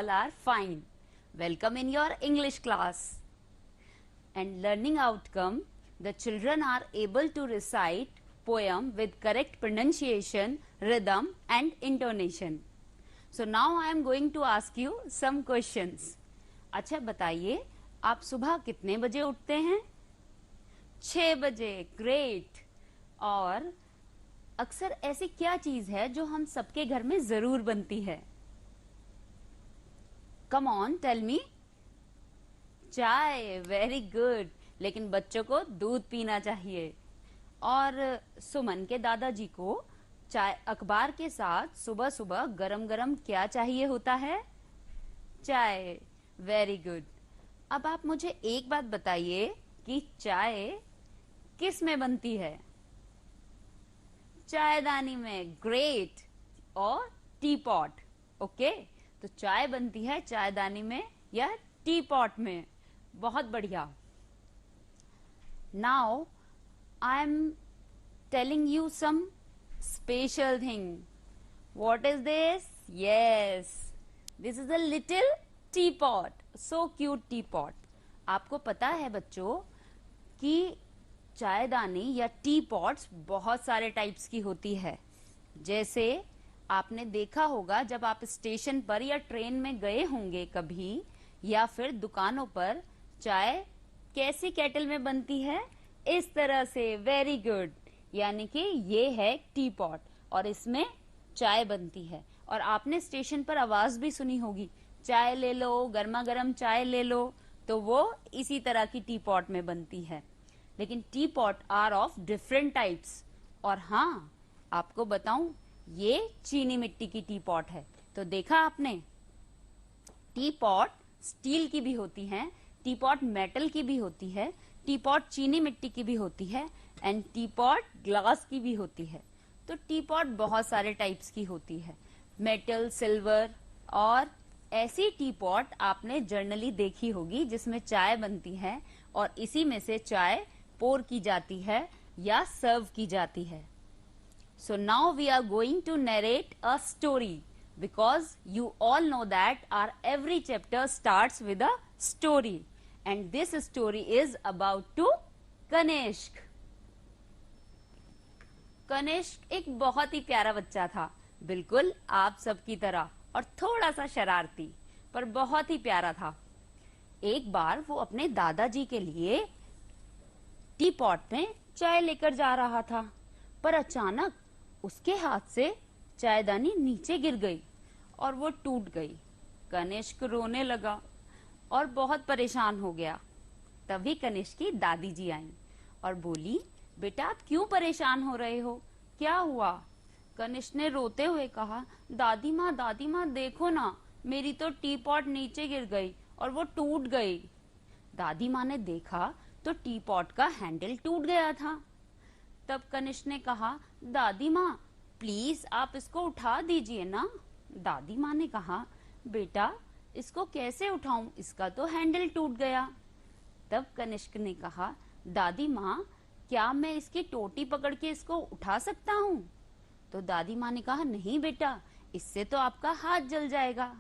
all are fine. Welcome in your English class. And learning outcome, the children are able to recite poem with correct pronunciation, rhythm and intonation. So now I am going to ask you some questions. अच्छा बताइए, आप सुबह कितने बजे उठते हैं? 6 बजे. Great. और अक्सर ऐसी क्या चीज है जो हम सबके घर में जरूर बनती है? Come on tell me. चाय. Very good. लेकिन बच्चों को दूध पीना चाहिए. और सुमन के दादाजी को चाय अखबार के साथ सुबह सुबह गरम गरम क्या चाहिए होता है? चाय. Very good. अब आप मुझे एक बात बताइए कि चाय किस में बनती है? चायदानी में. ग्रेट. और टी पॉट. ओके, तो चाय बनती है चायदानी में या टी पॉट में. बहुत बढ़िया. Now I am telling you some special thing. What is this? Yes, this is a little tea pot. So cute tea pot. आपको पता है बच्चों कि चायदानी या टी पॉट्स बहुत सारे टाइप्स की होती है. जैसे आपने देखा होगा जब आप स्टेशन पर या ट्रेन में गए होंगे कभी, या फिर दुकानों पर, चाय कैसी केटल में बनती है? इस तरह से. Very good. यानी कि ये है टी पॉट और इसमें चाय बनती है. और आपने स्टेशन पर आवाज भी सुनी होगी, चाय ले लो, गर्मा गर्म चाय ले लो. तो वो इसी तरह की टी पॉट में बनती है. लेकिन tea pot are of different types. और हाँ, आपको बताऊं, ये चीनी मिट्टी की टी पॉट है. तो देखा आपने, टी पॉट स्टील की भी होती है, टी पॉट मेटल की भी होती है, टी पॉट चीनी मिट्टी की भी होती है, एंड टी पॉट ग्लास की भी होती है. तो टी पॉट बहुत सारे टाइप्स की होती है. Metal, silver. और ऐसी टी पॉट आपने जर्नली देखी होगी जिसमें चाय बनती है और इसी में से चाय पोर की जाती है या सर्व की जाती है. So now we are going to narrate a story, because you all know that our every chapter starts with a story, and this story is about to Kanishka. Kanishka एक बहुत ही प्यारा बच्चा था, बिल्कुल आप सबकी तरह, और थोड़ा सा शरारती, पर बहुत ही प्यारा था. एक बार वो अपने दादाजी के लिए टी पॉट में चाय लेकर जा रहा था, पर अचानक उसके हाथ से चायदानी नीचे गिर गई और वो टूट गई. कनिष्क रोने लगा और बहुत परेशान हो गया. तभी कनिष्क की दादी जी आई और बोली, बेटा आप क्यों परेशान हो रहे हो, क्या हुआ? कनिष्क ने रोते हुए कहा, दादी माँ देखो ना, मेरी तो टी पॉट नीचे गिर गई और वो टूट गई. दादी माँ ने देखा तो टी पॉट का हैंडल टूट गया था. तब कनिष्क ने कहा, दादी माँ प्लीज आप इसको उठा दीजिए ना. दादी माँ ने कहा, बेटा इसको कैसे उठाऊं, इसका तो हैंडल टूट गया. तब कनिष्क ने कहा, दादी माँ क्या मैं इसकी टोटी पकड़ के इसको उठा सकता हूँ? तो दादी माँ ने कहा, नहीं बेटा, इससे तो आपका हाथ जल जाएगा.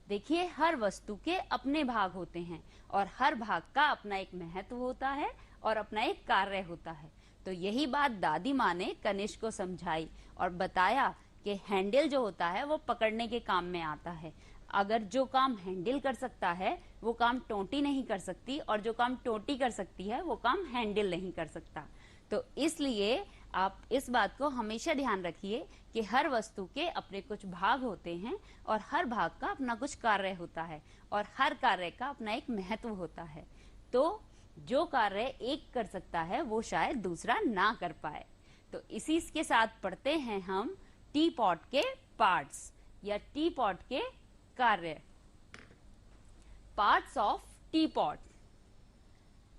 देखिए, हर वस्तु के अपने भाग होते हैं और हर भाग का अपना एक महत्व होता है और अपना एक कार्य होता है. तो यही बात दादी माँ ने कनिष्क को समझाई और बताया कि हैंडल जो होता है वो पकड़ने के काम में आता है. अगर जो काम हैंडल कर सकता है वो काम टोटी नहीं कर सकती, और जो काम टोटी कर सकती है वो काम हैंडल नहीं कर सकता. तो इसलिए आप इस बात को हमेशा ध्यान रखिए कि हर वस्तु के अपने कुछ भाग होते हैं और हर भाग का अपना कुछ कार्य होता है और हर कार्य का अपना एक महत्व होता है. तो जो कार्य एक कर सकता है वो शायद दूसरा ना कर पाए. तो इसी के साथ पढ़ते हैं हम टी पॉट के पार्ट्स या टी पॉट के कार्य. पार्ट्स ऑफ टी पॉट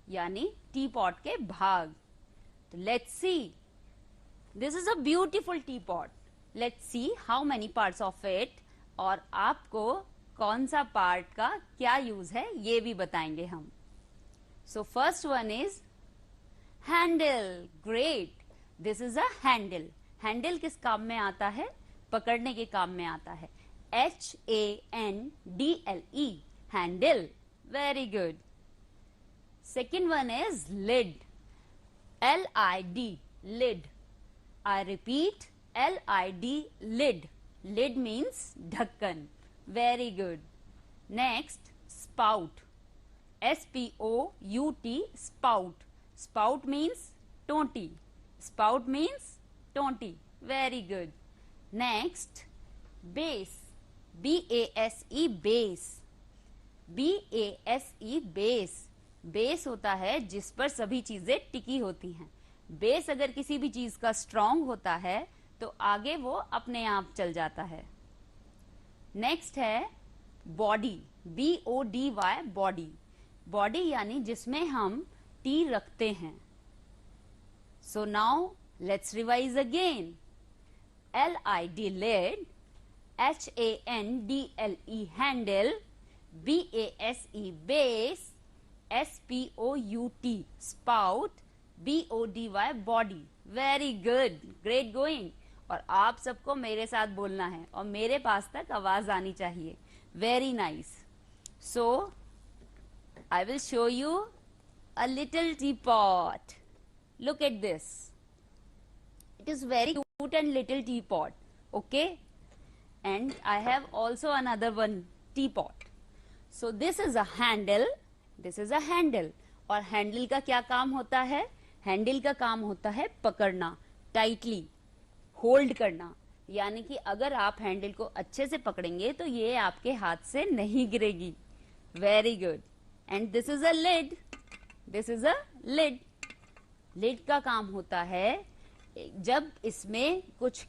यानी टी पॉट के भाग. तो let's see. This is a beautiful teapot. Let's see how many parts of it. और आपको कौन सा पार्ट का क्या यूज है ये भी बताएंगे हम. So first one is handle. Great. This is a handle. Handle किस काम में आता है? पकड़ने के काम में आता है. HANDLE, handle. Very good. Second one is lid. LID, lid. I repeat, LID, lid. Lid means ढक्कन. Very good. Next, spout. SPOUT, spout. Spout means टोंटी. Spout means टोंटी. Very good. Next, base. BASE, base. BASE, base. Base होता है जिस पर सभी चीजें टिकी होती हैं. बेस अगर किसी भी चीज का स्ट्रांग होता है तो आगे वो अपने आप चल जाता है. नेक्स्ट है बॉडी. BODY, body. बॉडी यानी जिसमें हम टी रखते हैं. So now let's revise again. LID, lid. HANDLE, handle. BASE, base. SPOUT, spout. BODY, body. Very good. Great going. और आप सबको मेरे साथ बोलना है और मेरे पास तक आवाज आनी चाहिए. Very nice. So, I will show you a little teapot. Look at this. It is very cute and little teapot. Okay? And I have also another one teapot. So, this is a handle. This is a handle. और handle का क्या काम होता है? Handle का काम होता है पकड़ना, टाइटली होल्ड करना. यानी कि अगर आप हैंडल को अच्छे से पकड़ेंगे तो ये आपके हाथ से नहीं गिरेगी. Very good. And this is a lid. This is a lid. Lid का काम होता है जब इसमें कुछ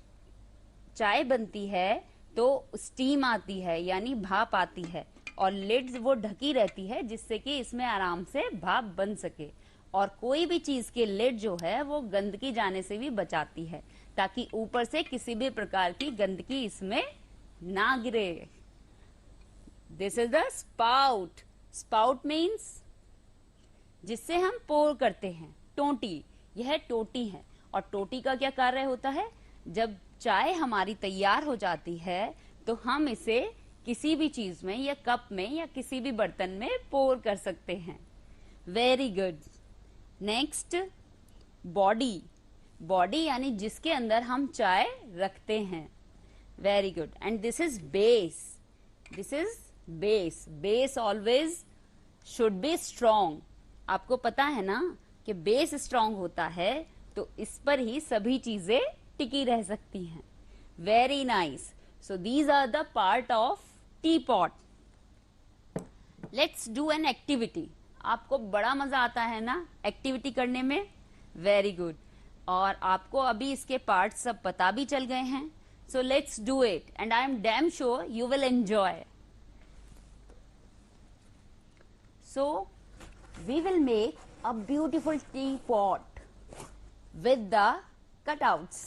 चाय बनती है तो स्टीम आती है यानी भाप आती है और लिड्स वो ढकी रहती है जिससे कि इसमें आराम से भाप बन सके. और कोई भी चीज के लिड जो है वो गंदगी जाने से भी बचाती है ताकि ऊपर से किसी भी प्रकार की गंदगी इसमें ना गिरे. This is the spout. Spout means जिससे हम पोर करते हैं. टोटी. यह टोटी है और टोटी का क्या कार्य होता है? जब चाय हमारी तैयार हो जाती है तो हम इसे किसी भी चीज में या कप में या किसी भी बर्तन में पोर कर सकते हैं. Very good. Next, body. Body यानी जिसके अंदर हम चाय रखते हैं. Very good. And this is base. This is base. Base always should be strong. आपको पता है ना कि बेस स्ट्रॉन्ग होता है तो इस पर ही सभी चीजें टिकी रह सकती हैं. Very nice. So these are the part of teapot. Let's do an activity. आपको बड़ा मजा आता है ना एक्टिविटी करने में? Very good. और आपको अभी इसके पार्ट सब पता भी चल गए हैं. So let's do it and I am damn sure you will enjoy. So we will make a beautiful teapot with the cutouts.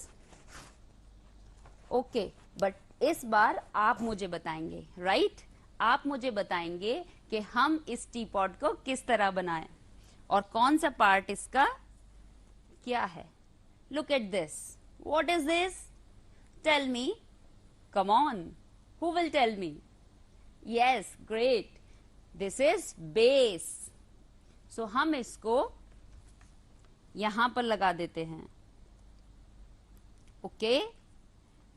Okay, but इस बार आप मुझे बताएंगे. राइट? आप मुझे बताएंगे कि हम इस टीपॉट को किस तरह बनाएं और कौन सा पार्ट इसका क्या है. Look at this. What is this? Tell me. Come on. Who will tell me? Yes, great. This is base. So हम इसको यहां पर लगा देते हैं. ओके?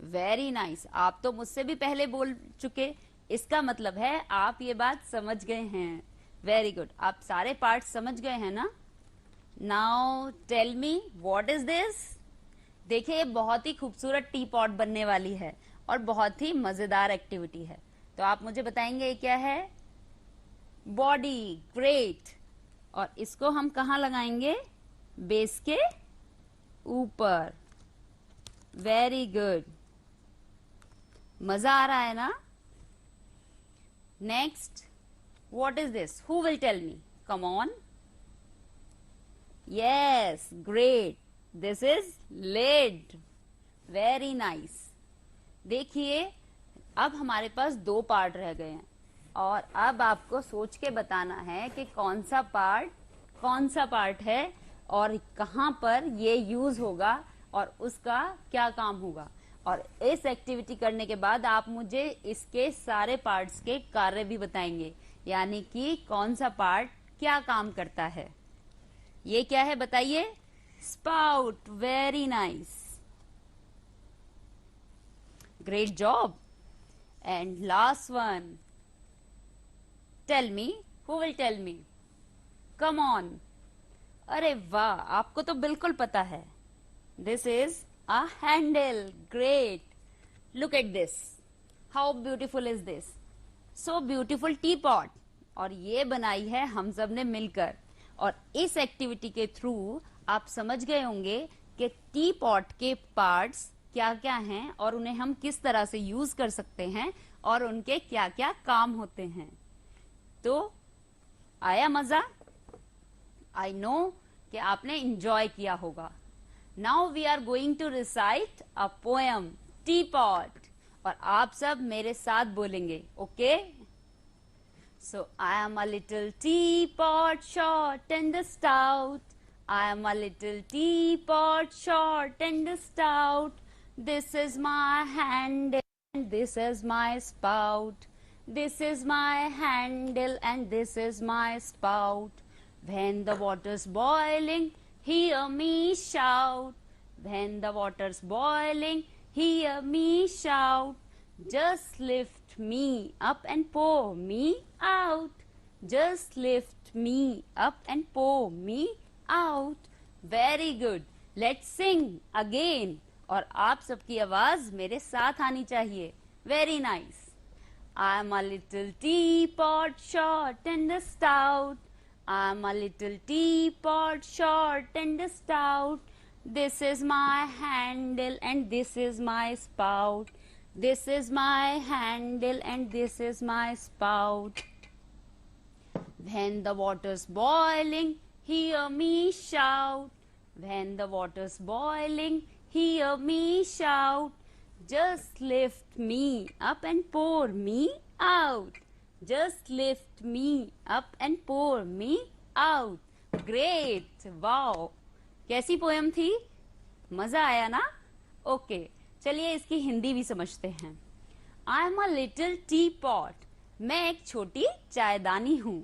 Very nice. आप तो मुझसे भी पहले बोल चुके. इसका मतलब है आप ये बात समझ गए हैं. Very good. आप सारे पार्ट समझ गए हैं ना? Now tell me what is this. देखिए, ये बहुत ही खूबसूरत टी पॉट बनने वाली है और बहुत ही मजेदार एक्टिविटी है. तो आप मुझे बताएंगे ये क्या है? बॉडी. ग्रेट. और इसको हम कहाँ लगाएंगे? बेस के ऊपर. Very good. मजा आ रहा है ना? Next, what is this? Who will tell me? Come on. Yes, great. This is lid. Very nice. देखिए, अब हमारे पास दो पार्ट रह गए हैं और अब आपको सोच के बताना है कि कौन सा पार्ट है और कहां पर ये यूज होगा और उसका क्या काम होगा. और इस एक्टिविटी करने के बाद आप मुझे इसके सारे पार्ट्स के कार्य भी बताएंगे, यानी कि कौन सा पार्ट क्या काम करता है। ये क्या है बताइए? Spout. Very nice, great job. And last one, tell me, who will tell me? Come on. अरे वाह, आपको तो बिल्कुल पता है। This is a handle. Great, look at this, how beautiful is this, so beautiful tea pot. और ये बनाई है हम सब ने मिलकर। और इस एक्टिविटी के थ्रू आप समझ गए होंगे कि टी पॉट के पार्ट्स क्या क्या हैं और उन्हें हम किस तरह से यूज कर सकते हैं और उनके क्या क्या काम होते हैं। तो आया मजा? आई नो कि आपने इंजॉय किया होगा। Now we are going to recite a poem, tea pot. और आप सब मेरे साथ बोलेंगे, okay? So I am a little tea pot, short and stout. I am a little teapot, short and stout. This is my handle and this is my spout. This is my handle and this is my spout. When the water's boiling, hear me shout. When the water's boiling, hear me shout. Just lift me up and pour me out. Just lift me up and pour me out. Very good. Let's sing again. और आप सबकी आवाज मेरे साथ आनी चाहिए। Very nice. I'm a little teapot, short and stout. I'm a little teapot, short and stout. This is my handle and this is my spout. This is my handle and this is my spout. When the water's boiling, hear me shout. When the water's boiling, hear me shout. Just lift me up and pour me out. Just lift me up and pour me out. Great! Wow! कैसी poem थी? मजा आया ना? Okay, चलिए इसकी हिंदी भी समझते हैं। I am a little teapot. मैं एक छोटी चायदानी हूँ।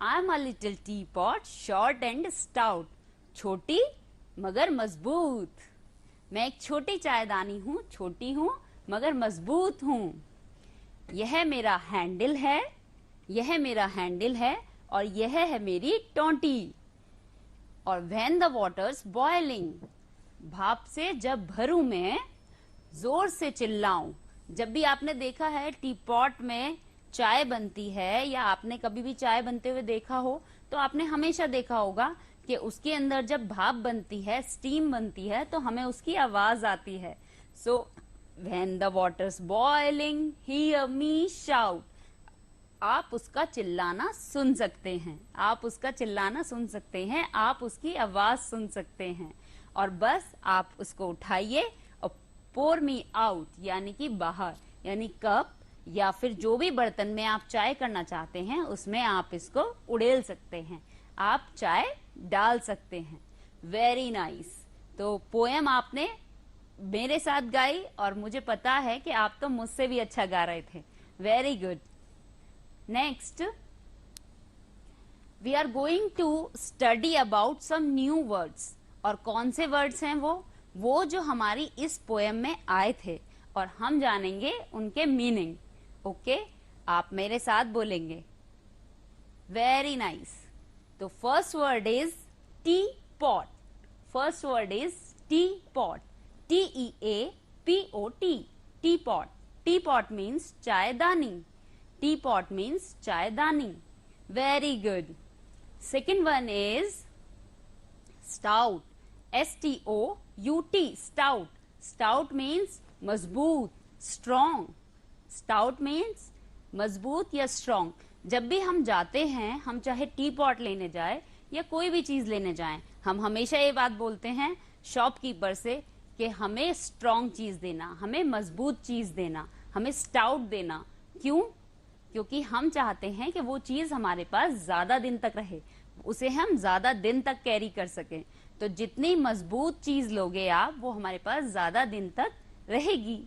I am a little teapot, short and stout. छोटी मगर मजबूत। मैं एक छोटी चायदानी हूँ, छोटी हूँ मगर मजबूत हूँ। यह मेरा हैंडल है, यह मेरा हैंडल है और यह है मेरी टोंटी। और when the water's boiling, भाप से जब भरूं मैं, जोर से चिल्लाऊं। जब भी आपने देखा है टी पॉट में चाय बनती है या आपने कभी भी चाय बनते हुए देखा हो, तो आपने हमेशा देखा होगा कि उसके अंदर जब भाप बनती है, स्टीम बनती है, तो हमें उसकी आवाज आती है। So when the waters boiling, hear me shout. आप उसका चिल्लाना सुन सकते हैं, आप उसका चिल्लाना सुन सकते हैं, आप उसकी आवाज सुन सकते हैं। और बस आप उसको उठाइए और पोर मी आउट, यानी कि बाहर, यानी कप या फिर जो भी बर्तन में आप चाय करना चाहते हैं उसमें आप इसको उड़ेल सकते हैं, आप चाय डाल सकते हैं। Very nice. तो पोएम आपने मेरे साथ गाई और मुझे पता है कि आप तो मुझसे भी अच्छा गा रहे थे। Very good. Next we are going to study about some new words. और कौन से वर्ड्स हैं वो जो हमारी इस पोएम में आए थे, और हम जानेंगे उनके मीनिंग। ओके, आप मेरे साथ बोलेंगे। Very nice. तो first word is teapot. First word is teapot, TEAPOT, teapot. Teapot means चायदानी, टी पॉट मीन्स चायदानी। Very good. Second one is stout, STOUT, stout. Stout means मजबूत, strong. Stout means मजबूत या strong. जब भी हम जाते हैं, हम चाहे टी पॉट लेने जाए या कोई भी चीज लेने जाएं, हम हमेशा ये बात बोलते हैं शॉपकीपर से कि हमें स्ट्रॉन्ग चीज देना, हमें मजबूत चीज देना, हमें स्टाउट देना। क्यों? क्योंकि हम चाहते हैं कि वो चीज हमारे पास ज्यादा दिन तक रहे, उसे हम ज्यादा दिन तक कैरी कर सकें। तो जितनी मजबूत चीज लोगे आप, वो हमारे पास ज्यादा दिन तक रहेगी।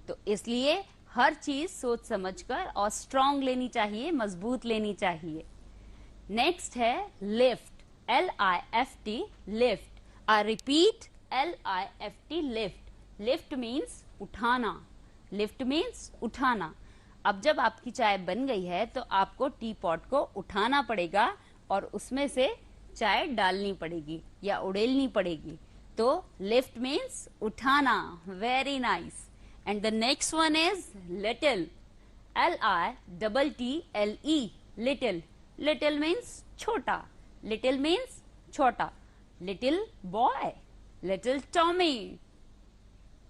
तो इसलिए हर चीज सोच समझकर और स्ट्रांग लेनी चाहिए, मजबूत लेनी चाहिए। नेक्स्ट है lift, LIFT, lift. I repeat, LIFT, lift. Lift means उठाना, लिफ्ट मीन्स उठाना। अब जब आपकी चाय बन गई है तो आपको टी पॉट को उठाना पड़ेगा और उसमें से चाय डालनी पड़ेगी या उड़ेलनी पड़ेगी। तो लिफ्ट मीन्स उठाना। Very nice. And the next one is little, LITTLE, little. Little means छोटा, लिटिल मीन्स छोटा। Little boy, little Tommy.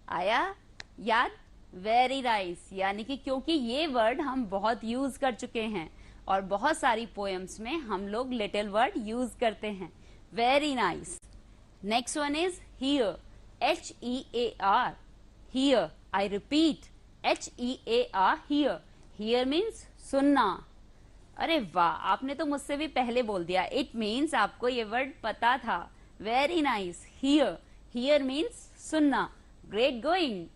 आया याद? Very nice. यानी कि क्योंकि ये वर्ड हम बहुत यूज कर चुके हैं और बहुत सारी पोएम्स में हम लोग लिटिल वर्ड यूज करते हैं। Very nice. Next one is here, HEAR, here. I repeat, HEAR, here. Here means सुनना। अरे वाह, आपने तो मुझसे भी पहले बोल दिया। इट मीन्स आपको ये वर्ड पता था। Very nice. Here, here means सुनना। Great going.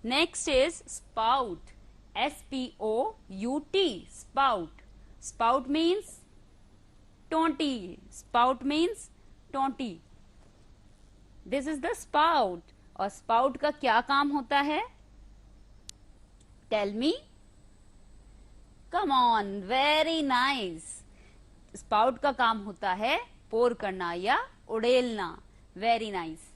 Next is spout, SPOUT, spout. Spout means टोंटी, spout means टोंटी। This is the spout। और spout का क्या काम होता है? Tell me. Come on, very nice। spout का काम होता है पोर करना या उड़ेलना। Very nice।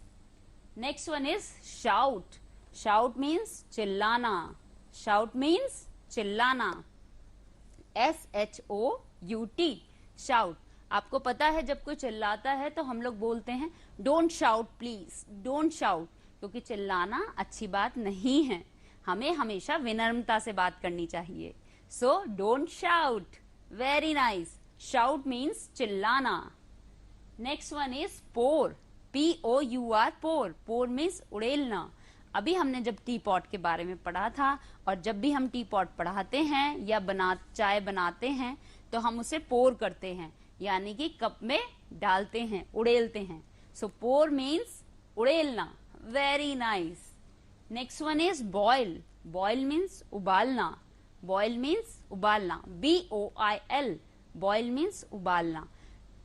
Next one is shout। Shout means चिल्लाना, शाउट मीन्स चिल्लाना। SHOUT, shout. आपको पता है जब कोई चिल्लाता है तो हम लोग बोलते हैं don't shout please, don't shout, क्योंकि चिल्लाना अच्छी बात नहीं है। हमें हमेशा विनम्रता से बात करनी चाहिए। So don't shout. Very nice. Shout means चिल्लाना। Next one is pour, POUR, pour. Pour means उड़ेलना। अभी हमने जब टी पॉट के बारे में पढ़ा था और जब भी हम टी पॉट पढ़ाते हैं या चाय बनाते हैं तो हम उसे पोर करते हैं, यानी कि कप में डालते हैं, उड़ेलते हैं। सो पोर मीन्स उड़ेलना। Very nice. Next one is boil. Boil means उबालना, बॉयल मीन्स उबालना, BOIL, बॉयल मीन्स उबालना।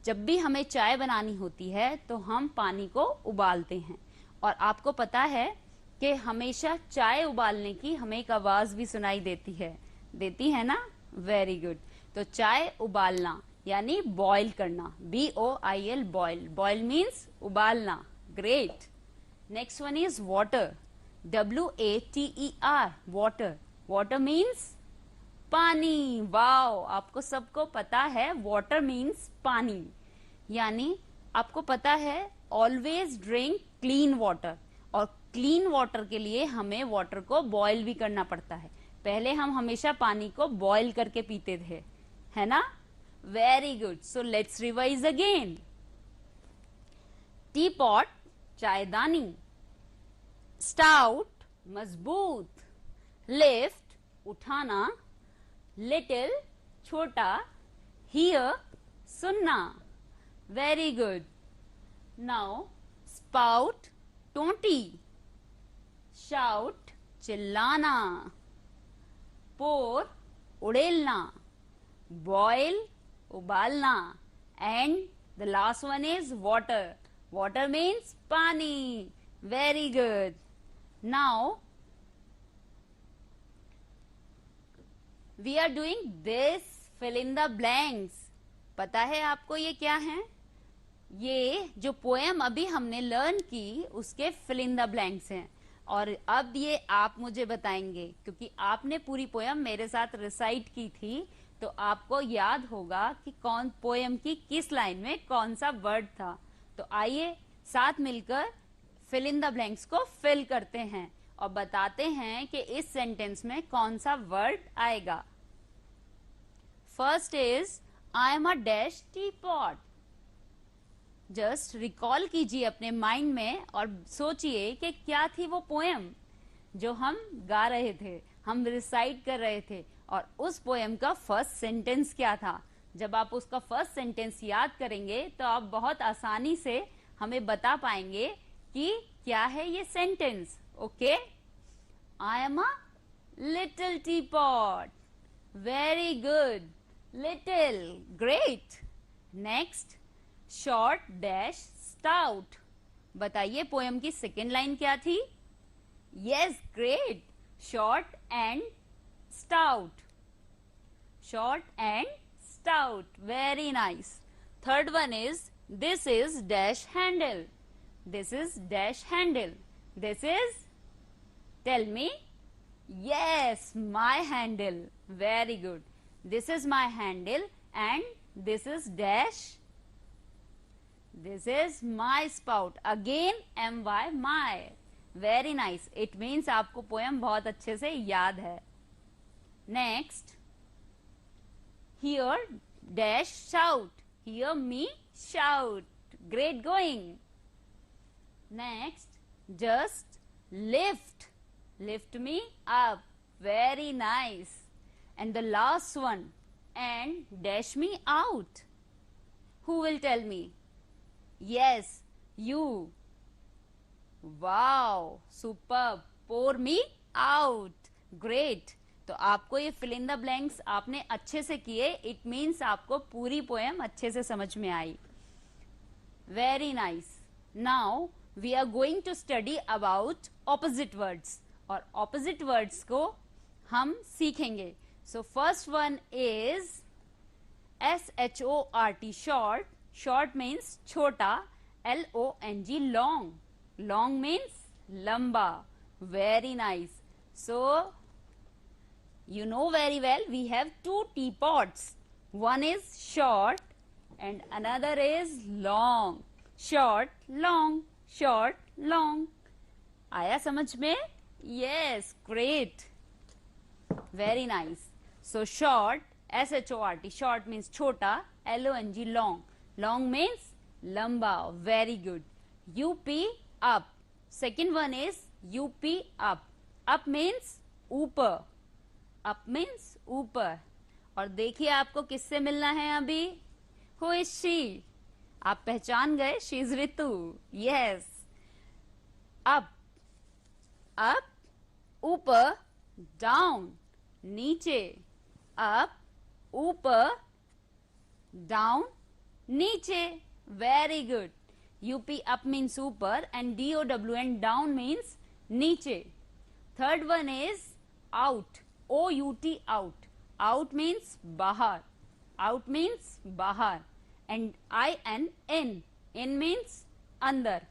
जब भी हमें चाय बनानी होती है तो हम पानी को उबालते हैं और आपको पता है कि हमेशा चाय उबालने की हमें एक आवाज भी सुनाई देती है ना? Very good. तो चाय उबालना यानी बॉईल करना, BOIL, बॉईल। बॉईल मीन्स उबालना। Great. Next one is water, WATER, water. Water means पानी। वाओ, आपको सबको पता है वाटर मीन्स पानी। यानी आपको पता है ऑलवेज ड्रिंक क्लीन वाटर। और क्लीन वाटर के लिए हमें वाटर को बॉईल भी करना पड़ता है। पहले हम हमेशा पानी को बॉईल करके पीते थे, है ना? Very good. So let's revise again. Teapot, चायदानी। स्टाउट, मजबूत। लिफ्ट, उठाना। लिटिल, छोटा। हियर, सुनना। Very good. नाउ स्पाउट, टोंटी। शाउट, चिल्लाना। पोर, उड़ेलना। बॉयल, उबालना। And the last one is water. Water means पानी। Very good. Now we are doing this fill in the blanks. पता है आपको ये क्या है? ये जो पोएम अभी हमने लर्न की उसके फिल इन द ब्लैंक्स हैं। और अब ये आप मुझे बताएंगे, क्योंकि आपने पूरी पोएम मेरे साथ रिसाइट की थी, तो आपको याद होगा कि कौन पोएम की किस लाइन में कौन सा वर्ड था। तो आइए साथ मिलकर फिल इन द ब्लैंक्स को फिल करते हैं और बताते हैं कि इस सेंटेंस में कौन सा वर्ड आएगा। First is I am a dash T pot. Just recall कीजिए अपने माइंड में और सोचिए कि क्या थी वो पोएम जो हम गा रहे थे, हम रिसाइट कर रहे थे, और उस पोएम का फर्स्ट सेंटेंस क्या था। जब आप उसका फर्स्ट सेंटेंस याद करेंगे तो आप बहुत आसानी से हमें बता पाएंगे कि क्या है ये sentence. Okay, I am a little teapot. Very good. Little. Great. Next, short dash stout. बताइए पोएम की सेकेंड लाइन क्या थी? Yes, great. Short and stout. Short and stout. Very nice. Third one is, this is dash handle. This is dash handle. This is, tell me. Yes, my handle. Very good. This is my handle and this is dash. This is my spout. Again, my, my. Very nice. It means आपको poem बहुत अच्छे से याद है. Next, here dash shout. Hear me shout. Great going. Next, just lift. Lift me up. Very nice. And the last one, and dash me out. Who will tell me? Yes, you. Wow, superb. Pour me out. Great. तो आपको ये fill in the blanks आपने अच्छे से किए. It means आपको पूरी poem अच्छे से समझ में आई. Very nice. Now we are going to study about opposite words. और opposite words को हम सीखेंगे. So first one is short. Short. Short means छोटा. long. Long. Long means lamba. Very nice. So you know very well we have two teapots. One is short and another is long. Short, long. Short, long. आया समझ में? Yes, great. Very nice. So short, short. Short means छोटा. long. Long. Long means lamba. Very good. up. Up. Second one is up. Up. Up means ऊपर. Up means ऊपर. और देखिए आपको किससे मिलना है अभी? Who is she? आप पहचान गए? She is Ritu. Yes. Up. Up. ऊपर. Down. नीचे. Up. ऊपर. Down. नीचे. Very good. up means ऊपर and down down means नीचे. Third one is out. out. Out means बाहर. Out means बाहर. And in. In means अंदर.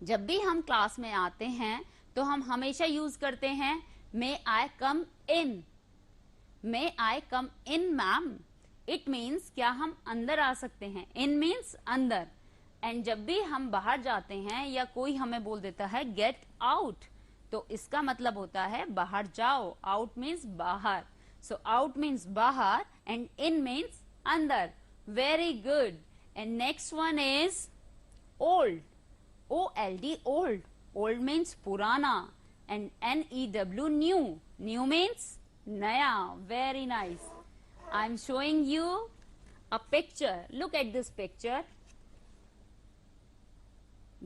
जब भी हम क्लास में आते हैं तो हम हमेशा यूज करते हैं May I come in? May I come in, ma'am? It means क्या हम अंदर आ सकते हैं? In means अंदर. एंड जब भी हम बाहर जाते हैं या कोई हमें बोल देता है गेट आउट, तो इसका मतलब होता है बाहर जाओ. आउट मीन्स बाहर. सो आउट मीन्स बाहर एंड इन मीन्स अंदर. Very good. And next one is old. OLD old. Old means पुराना. And NEW new. New means नया. Very nice. I am showing you a picture. Look at this picture.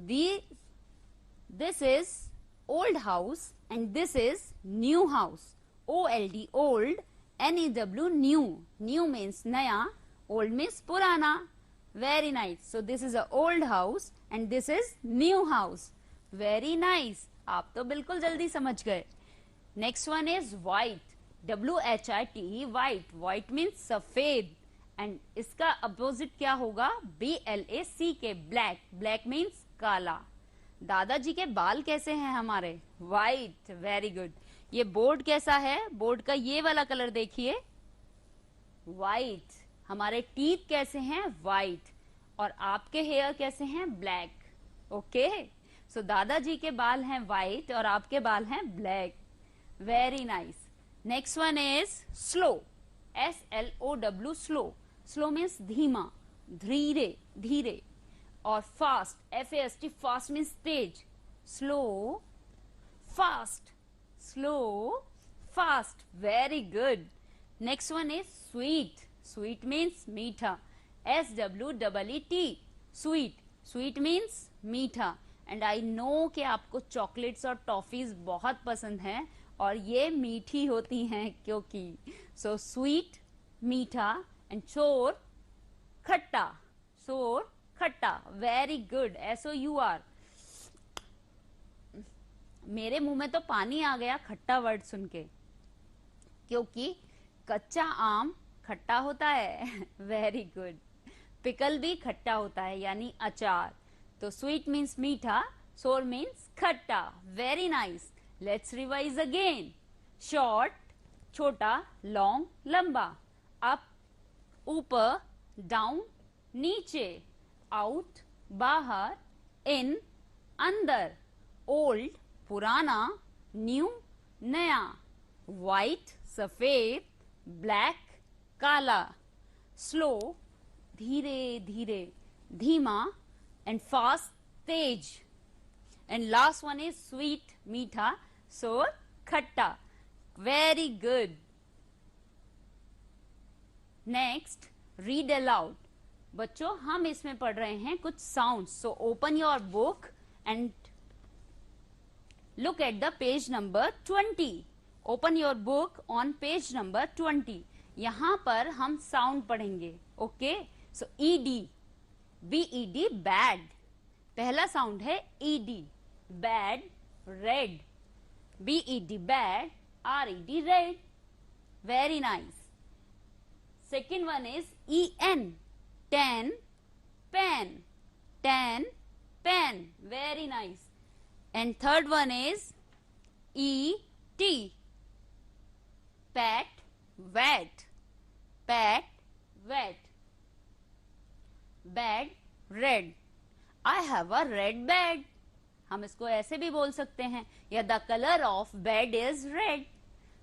This is old house and this is new house. OLD old, NEW new. New means naya, old means purana. Very nice. So this is a old house and this is new house. Very nice. आप तो बिल्कुल जल्दी समझ गए. Next one is white. WHITE white. White means सफेद. And इसका opposite क्या होगा? BLACK black. ब्लैक मीन्स काला. दादाजी के बाल कैसे हैं हमारे? व्हाइट. Very good. ये बोर्ड कैसा है? बोर्ड का ये वाला कलर देखिए, व्हाइट. हमारे टीथ कैसे हैं? व्हाइट. और आपके हेयर कैसे हैं? ब्लैक. ओके. सो दादाजी के बाल हैं व्हाइट और आपके बाल हैं black. Very nice. Next one is slow. SLOW slow. Slow means धीमा, धीरे, धीरे. और fast. FAST fast means Tej. Slow, fast, slow, fast. Very good. Next one is sweet. Sweet means मीठा. SWEET sweet. स्वीट मीन्स मीठा. And I know कि आपको chocolates और toffees बहुत पसंद हैं और ये मीठी होती हैं क्योंकि सो स्वीट मीठा एंड शोर खट्टा, शोर खट्टा, वेरी गुड, SOUR। मेरे मुंह में तो पानी आ गया खट्टा वर्ड सुन के, क्योंकि कच्चा आम खट्टा होता है। Very good. पिकल भी खट्टा होता है यानी अचार। तो स्वीट मीन्स मीठा, सोर मीन्स खट्टा। Very nice. Let's revise again. Short छोटा, लॉन्ग लंबा, अप ऊपर, डाउन नीचे, आउट बाहर, इन अंदर, ओल्ड पुराना, न्यू नया, व्हाइट सफेद, ब्लैक काला, स्लो धीरे धीरे, धीमा, and fast Tej, and last one is sweet मीठा, सोर खट्टा। Very good. Next, read aloud. बच्चों हम इसमें पढ़ रहे हैं कुछ sounds, so open your book and look at the page number 20. Open your book on page number 20. यहां पर हम साउंड पढ़ेंगे। Okay, so ED, BED bed, पहला साउंड है ED, bed, red, BED bed, RED red, very nice. Second one is EN, ten, pen, ten, pen, very nice. And third one is ET, pat, wet, pat, wet, bed, red. I have a red bed. हम इसको ऐसे भी बोल सकते हैं, या the color of bed is red.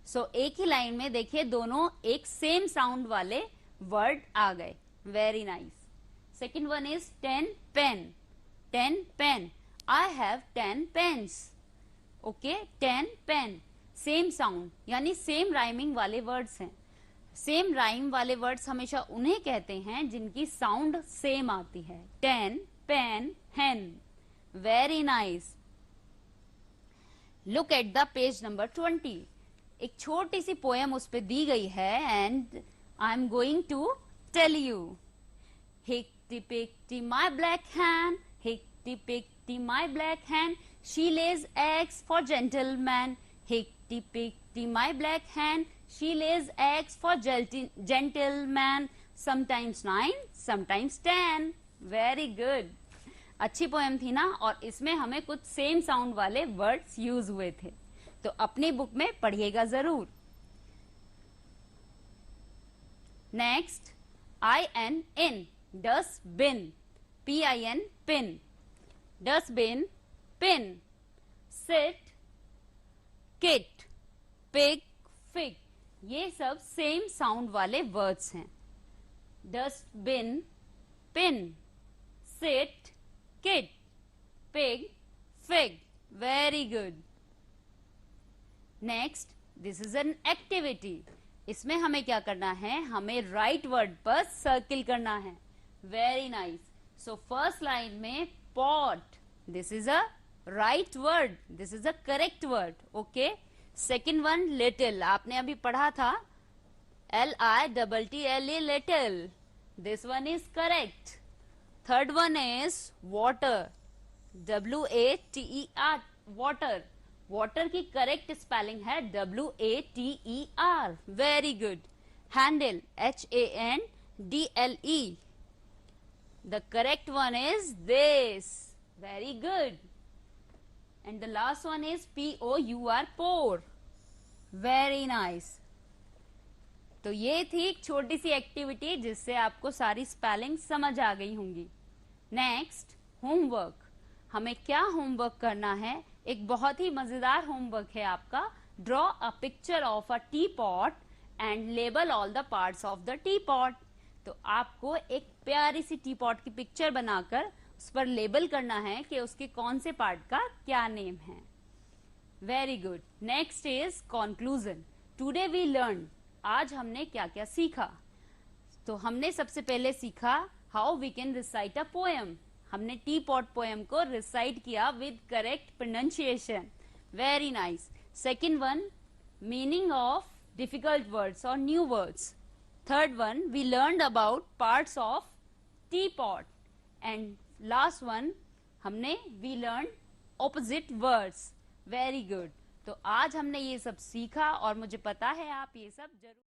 So एक ही line में देखिए दोनों एक सेम साउंड वाले वर्ड आ गए। Very nice. Second one is 10 pen, 10 pen, I have 10 pens. Okay, 10 pen, same sound यानी सेम राइमिंग वाले वर्ड्स हैं। सेम राइम वाले वर्ड्स हमेशा उन्हें कहते हैं जिनकी साउंड सेम आती है। 10 pen, hen, very nice. Look at the page number 20। एक छोटी सी पोएम उस पे दी गई है and I am going to tell you. Hickety pickety my black hen, hickety pickety my black hen, she lays eggs for gentlemen. Hickty pickty my black hen, she lays eggs for gentlemen. Sometimes 9, sometimes 10. Very good. अच्छी poem थी ना, और इसमें हमें कुछ same sound वाले words use हुए थे, तो अपनी बुक में पढ़िएगा जरूर। Next, IN, in, dustbin, PIN, pin, dustbin, pin, sit, kit, pig, fig, ये सब सेम साउंड वाले वर्ड्स हैं। Dustbin, pin, sit, kit, pig, fig, very good. Next, this is an activity. इसमें हमें क्या करना है, हमें राइट वर्ड पर सर्किल करना है। Very nice. So first line में pot, this is a right word, this is a correct word. Okay, second one little, आपने अभी पढ़ा था LITTLE, little, this one is correct. Third one is water, WATER, water, water की correct spelling है WATER, very good. Handle, HANDLE, the correct one is this, very good. And the last one is POUR, pour, very nice. तो ये थी एक छोटी सी activity जिससे आपको सारी स्पेलिंग समझ आ गई होंगी। Next, homework. हमें क्या होमवर्क करना है, एक बहुत ही मजेदार होमवर्क है आपका। Draw a picture of a T pot and label all the parts of the T pot. तो आपको एक प्यारी सी टी पॉट की पिक्चर बनाकर उस पर लेबल करना है कि उसके कौन से पार्ट का क्या नेम है। Very good. Next is conclusion. Today we learn, आज हमने क्या क्या सीखा। तो हमने सबसे पहले सीखा how we can recite a poem, हमने टी पॉट पोएम को रिसाइट किया with correct pronunciation. Very nice. Second one, meaning of difficult words और new words. Third one, we learned about parts of teapot. And last one, हमने we learn opposite words. Very good. तो आज हमने ये सब सीखा और मुझे पता है आप ये सब जरूर